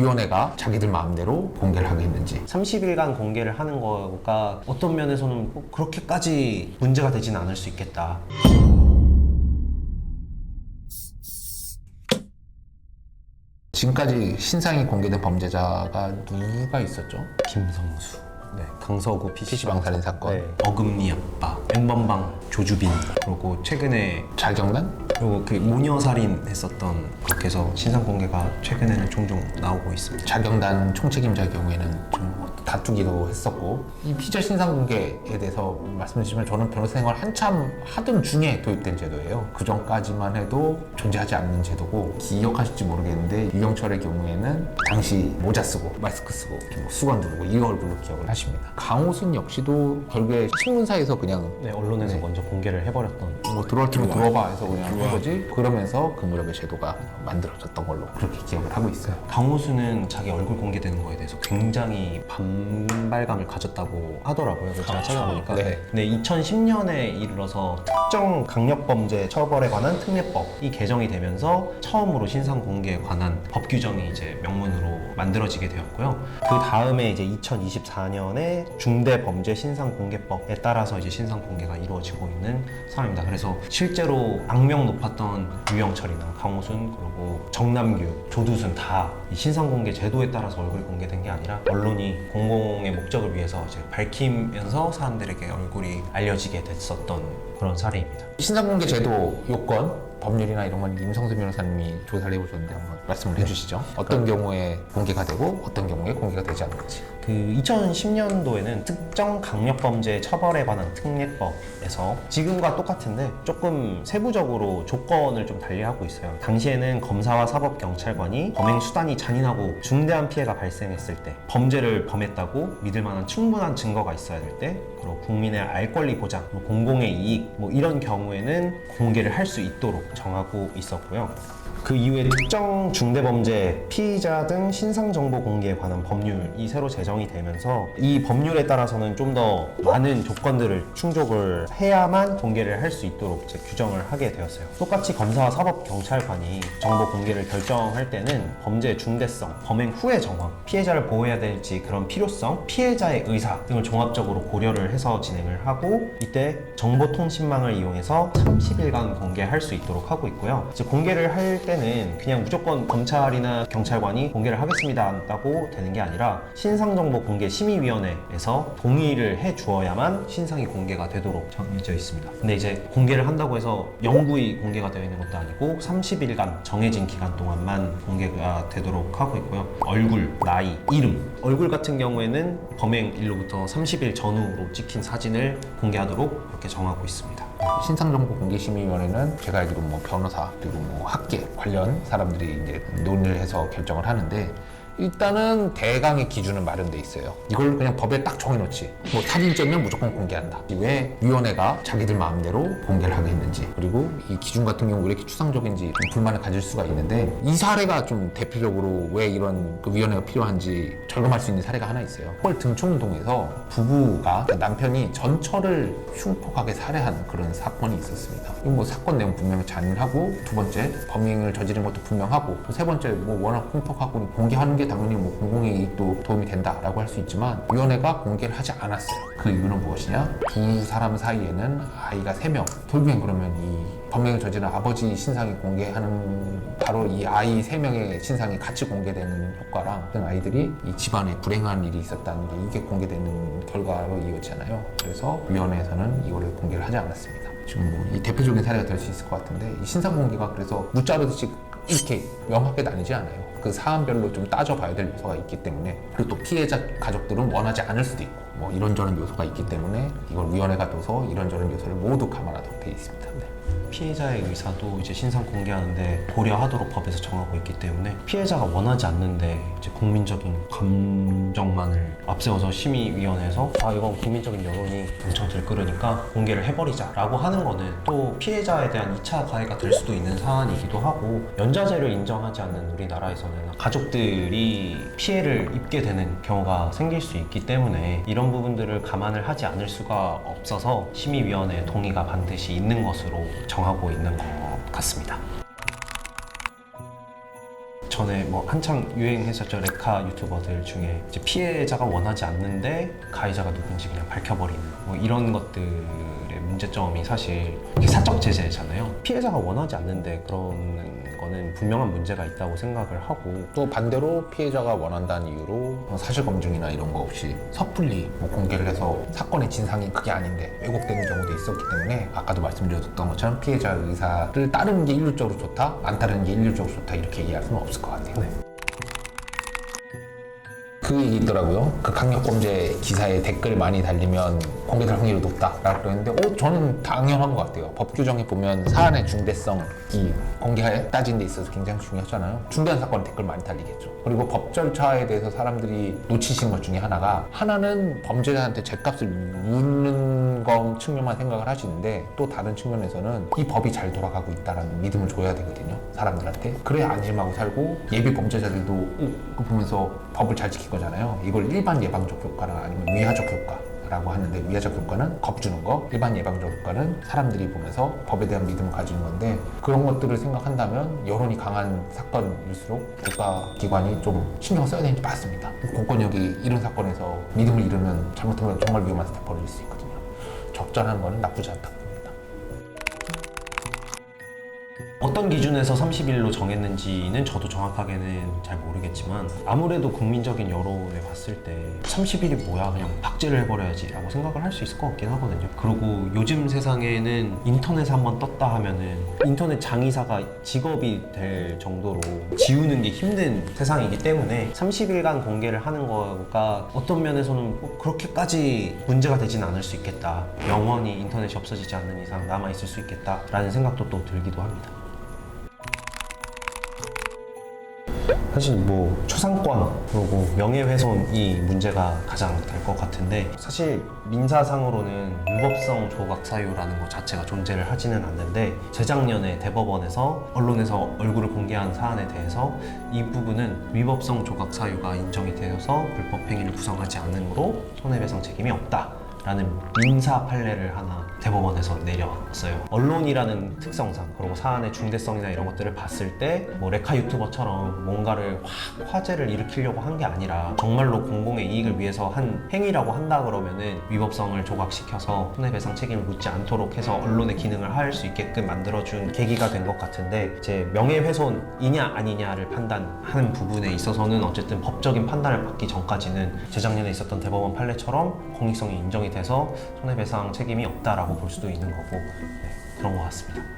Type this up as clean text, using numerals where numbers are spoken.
위원회가 자기들 마음대로 공개를 하겠는지. 30일간 공개를 하는 거가 어떤 면에서는 뭐 그렇게까지 문제가 되지는 않을 수 있겠다. 지금까지 신상이 공개된 범죄자가 누가 있었죠? 김성수, 강서구 PC방살인 사건, 어금니 아빠, 엠번방 조주빈, 그리고 최근에 자경단? 그리고 그 모녀살인 했었던, 그렇게 해서 신상 공개가 최근에는 종종 나오고 있습니다. 자경단 총책임자의 경우에는 좀 다투기도 했었고, 이 피의자 신상 공개에 대해서 말씀드리면 저는 변호사 생활 한참 하던 중에 도입된 제도예요. 그 전까지만 해도 존재하지 않는 제도고, 기억하실지 모르겠는데 유영철의 경우에는 당시 모자 쓰고 마스크 쓰고 이렇게 뭐 수건 두르고 이 얼굴로 기억을 하십니다. 강호순 역시도 결국에 신문사에서 그냥 언론에서 먼저 공개를 해버렸던. 뭐 들어올 테면 들어봐 해서 그냥 한 거지. 그러면서 그 무렵에 제도가 만들어졌던 걸로 그렇게 기억을 하고 있어요. 강호수는 자기 얼굴 공개되는 거에 대해서 굉장히 반발감을 가졌다고 하더라고요. 제가 찾아보니까. 근데 2010년에 이르러서 특정 강력범죄 처벌에 관한 특례법이 개정이 되면서 처음으로 신상 공개에 관한 법 규정이 이제 명문으로 만들어지게 되었고요. 그 다음에 이제 2024년에 중대범죄 신상공개법에 따라서 이제 신상 공개가 이루어지고 있는 상황입니다. 그래서 실제로 악명 높았던 유영철이나 강호순, 그리고 정남규, 조두순 다 이 신상 공개 제도에 따라서 얼굴이 공개된 게 아니라 언론이 공공의 목적을 위해서 이제 밝히면서 사람들에게 얼굴이 알려지게 됐었던 그런 사례입니다. 신상공개 제도 요건, 법률이나 이런 건 임성수 변호사님이 조사를 해보셨는데 한번 말씀을 해주시죠. 어떤 경우에 공개가 되고 어떤 경우에 공개가 되지 않는지. 그 2010년도에는 특정 강력범죄 처벌에 관한 특례법에서 지금과 똑같은데 조금 세부적으로 조건을 좀 달리하고 있어요. 당시에는 검사와 사법경찰관이 범행 수단이 잔인하고 중대한 피해가 발생했을 때, 범죄를 범했다고 믿을 만한 충분한 증거가 있어야 될 때, 그리고 국민의 알 권리 보장, 공공의 이익, 뭐 이런 경우에는 공개를 할 수 있도록 정하고 있었고요. 그 이후에 특정 중대범죄 피의자 등 신상정보 공개에 관한 법률이 새로 제정이 되면서 이 법률에 따라서는 좀 더 많은 조건들을 충족을 해야만 공개를 할 수 있도록 이제 규정을 하게 되었어요. 똑같이 검사와 사법경찰관이 정보 공개를 결정할 때는 범죄의 중대성, 범행 후의 정황, 피해자를 보호해야 될지 그런 필요성, 피해자의 의사 등을 종합적으로 고려를 해서 진행을 하고, 이때 정보통신망을 이용해서 30일간 공개할 수 있도록 하고 있고요. 이제 공개를 할 때는 그냥 무조건 검찰이나 경찰관이 공개를 하겠습니다라고 되는 게 아니라 신상정보공개심의위원회에서 동의를 해 주어야만 신상이 공개가 되도록 정해져 있습니다. 근데 이제 공개를 한다고 해서 영구히 공개가 되어 있는 것도 아니고 30일간 정해진 기간 동안만 공개가 되도록 하고 있고요. 얼굴, 나이, 이름. 얼굴 같은 경우에는 범행일로부터 30일 전후로 찍힌 사진을 공개하도록 이렇게 정하고 있습니다. 신상정보공개심의위원회는 제가 알기로 뭐 변호사 그리고 뭐 학계 관련 사람들이 이제 논의를 해서 결정을 하는데, 일단은 대강의 기준은 마련돼 있어요. 이걸 그냥 법에 딱 정해놓지. 뭐 사진 찍으면 무조건 공개한다. 왜 위원회가 자기들 마음대로 공개를 하겠는지, 그리고 이 기준 같은 경우 왜 이렇게 추상적인지 좀 불만을 가질 수가 있는데, 이 사례가 좀 대표적으로 왜 이런 그 위원회가 필요한지 절감할 수 있는 사례가 하나 있어요. 서울 등촌동에서 부부가, 남편이 전처를 흉폭하게 살해한 그런 사건이 있었습니다. 뭐 사건 내용 분명히 잔인하고, 두 번째 범행을 저지른 것도 분명하고, 세 번째 뭐 워낙 흉폭하고 공개하는 게 당연히 뭐 공공의 이익도 도움이 된다라고 할 수 있지만 위원회가 공개를 하지 않았어요. 그 이유는 무엇이냐? 두 사람 사이에는 아이가 3명. 결국엔 그러면 이 범행을 저지른 아버지 신상이 공개하는 바로 이 아이 3명의 신상이 같이 공개되는 효과랑, 어떤 아이들이 이 집안에 불행한 일이 있었다는 게 이게 공개되는 결과로 이어지잖아요. 그래서 위원회에서는 이거를 공개를 하지 않았습니다. 지금 뭐 이 대표적인 사례가 될 수 있을 것 같은데, 이 신상 공개가 그래서 무자르듯이 이렇게 명확하게 나뉘지 않아요. 그 사안별로 좀 따져봐야 될 요소가 있기 때문에, 그리고 또 피해자 가족들은 원하지 않을 수도 있고, 뭐 이런저런 요소가 있기 때문에 이걸 위원회가 둬서 이런저런 요소를 모두 감안하도록 되어 있습니다. 피해자의 의사도 이제 신상 공개하는데 고려하도록 법에서 정하고 있기 때문에, 피해자가 원하지 않는데 이제 국민적인 감정만을 앞세워서 심의위원회에서 이건 국민적인 여론이 엄청 들끓으니까 공개를 해버리자라고 하는 거는 또 피해자에 대한 2차 가해가 될 수도 있는 사안이기도 하고, 연좌제를 인정하지 않는 우리나라에서는 가족들이 피해를 입게 되는 경우가 생길 수 있기 때문에 이런 부분들을 감안을 하지 않을 수가 없어서 심의위원회의 동의가 반드시 있는 것으로 정하고 있는 것 같습니다. 전에 뭐 한창 유행했었죠. 레카 유튜버들 중에 이제 피해자가 원하지 않는데 가해자가 누군지 그냥 밝혀버리는 뭐 이런 것들의 문제점이 사실 이게 사적 제재잖아요. 피해자가 원하지 않는데 그런 거는 분명한 문제가 있다고 생각을 하고, 또 반대로 피해자가 원한다는 이유로 사실 검증이나 이런 거 없이 섣불리 뭐 공개를 해서 사건의 진상이 그게 아닌데 왜곡되는 경우도 있었기 때문에 아까도 말씀드렸던 것처럼 피해자 의사를 따르는 게 일률적으로 좋다, 안 따르는 게 일률적으로 좋다 이렇게 얘기할 수는 없을 것 같아요. 네. 그 얘기 있더라고요. 그 강력범죄 기사에 댓글 많이 달리면 공개될 확률이 높다라고 그랬는데 저는 당연한 것 같아요. 법 규정에 보면 사안의 중대성이 공개해 따지는 데 있어서 굉장히 중요하잖아요. 중대한 사건에 댓글 많이 달리겠죠. 그리고 법 절차에 대해서 사람들이 놓치신 것 중에 하나는 범죄자한테 죗값을 묻는 것 측면만 생각을 하시는데, 또 다른 측면에서는 이 법이 잘 돌아가고 있다는 믿음을 줘야 되거든요, 사람들한테. 그래야 안심하고 살고, 예비 범죄자들도 그거 보면서 법을 잘 지킬 거잖아요. 이걸 일반 예방적 효과나 아니면 위하적 효과라고 하는데, 위하적 효과는 겁주는 거, 일반 예방적 효과는 사람들이 보면서 법에 대한 믿음을 가지는 건데, 그런 것들을 생각한다면 여론이 강한 사건일수록 국가기관이 좀 신경을 써야 되는 게 맞습니다. 공권력이 이런 사건에서 믿음을 잃으면 잘못하면 정말 위험한 사태 벌어질 수 있거든요. 적절한 거는 나쁘지 않다고 봅니다. 어떤 기준에서 30일로 정했는지는 저도 정확하게는 잘 모르겠지만, 아무래도 국민적인 여론에 봤을 때 30일이 뭐야, 그냥 박제를 해버려야지 라고 생각을 할 수 있을 것 같긴 하거든요. 그리고 요즘 세상에는 인터넷에 한번 떴다 하면은 인터넷 장의사가 직업이 될 정도로 지우는 게 힘든 세상이기 때문에 30일간 공개를 하는 거가 어떤 면에서는 뭐 그렇게까지 문제가 되진 않을 수 있겠다, 영원히 인터넷이 없어지지 않는 이상 남아있을 수 있겠다 라는 생각도 또 들기도 합니다. 사실 뭐 초상권 그리고 명예훼손이 문제가 가장 될 것 같은데, 사실 민사상으로는 위법성 조각 사유라는 것 자체가 존재를 하지는 않는데, 재작년에 대법원에서 언론에서 얼굴을 공개한 사안에 대해서 이 부분은 위법성 조각 사유가 인정이 되어서 불법 행위를 구성하지 않으므로 손해배상 책임이 없다 라는 민사 판례를 하나 대법원에서 내렸어요. 언론이라는 특성상, 그리고 사안의 중대성이나 이런 것들을 봤을 때 뭐 레카 유튜버처럼 뭔가를 확 화제를 일으키려고 한 게 아니라 정말로 공공의 이익을 위해서 한 행위라고 한다 그러면은 위법성을 조각시켜서 손해배상 책임을 묻지 않도록 해서 언론의 기능을 할 수 있게끔 만들어준 계기가 된 것 같은데, 이제 명예훼손이냐 아니냐를 판단하는 부분에 있어서는 어쨌든 법적인 판단을 받기 전까지는 재작년에 있었던 대법원 판례처럼 공익성이 인정이 돼서 손해배상 책임이 없다라고 볼 수도 있는 거고, 네, 그런 것 같습니다.